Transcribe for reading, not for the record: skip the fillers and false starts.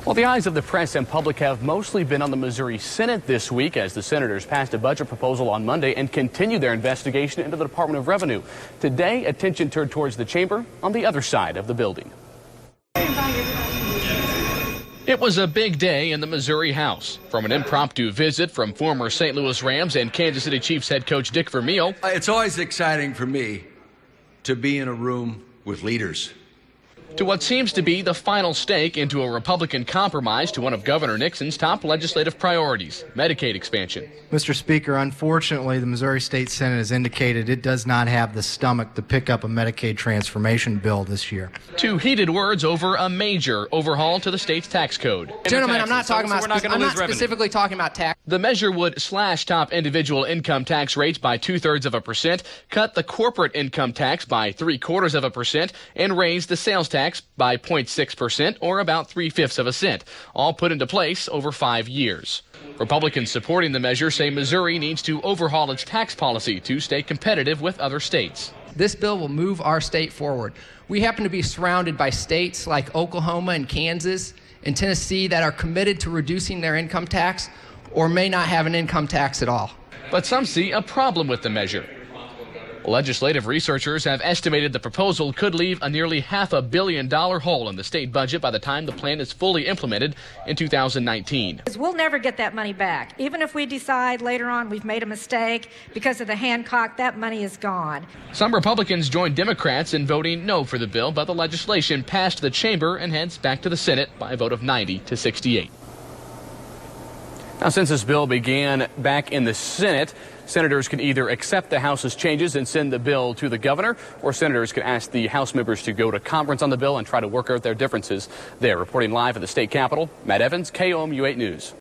Well, the eyes of the press and public have mostly been on the Missouri Senate this week as the senators passed a budget proposal on Monday and continue their investigation into the Department of Revenue. Today, attention turned towards the chamber on the other side of the building. It was a big day in the Missouri House. From an impromptu visit from former St. Louis Rams and Kansas City Chiefs head coach Dick Vermeil. It's always exciting for me to be in a room with leaders. To what seems to be the final stake into a Republican compromise to one of Governor Nixon's top legislative priorities, Medicaid expansion. Mr. Speaker, unfortunately, the Missouri State Senate has indicated it does not have the stomach to pick up a Medicaid transformation bill this year. Two heated words over a major overhaul to the state's tax code. Gentlemen, I'm not talking about, I'm not specifically talking about tax. The measure would slash top individual income tax rates by 2/3%, cut the corporate income tax by 0.75%, and raise the sales tax by 0.6%, or about 3/5 cent, all put into place over 5 years. Republicans supporting the measure say Missouri needs to overhaul its tax policy to stay competitive with other states. This bill will move our state forward. We happen to be surrounded by states like Oklahoma and Kansas and Tennessee that are committed to reducing their income tax or may not have an income tax at all. But some see a problem with the measure. Legislative researchers have estimated the proposal could leave a nearly $500 million hole in the state budget by the time the plan is fully implemented in 2019. We'll never get that money back. Even if we decide later on we've made a mistake because of the Hancock, that money is gone. Some Republicans joined Democrats in voting no for the bill, but the legislation passed the chamber and heads back to the Senate by a vote of 90-68. Now, since this bill began back in the Senate, senators can either accept the House's changes and send the bill to the governor, or senators can ask the House members to go to conference on the bill and try to work out their differences there. Reporting live at the state capitol, Matt Evans, KOMU 8 News.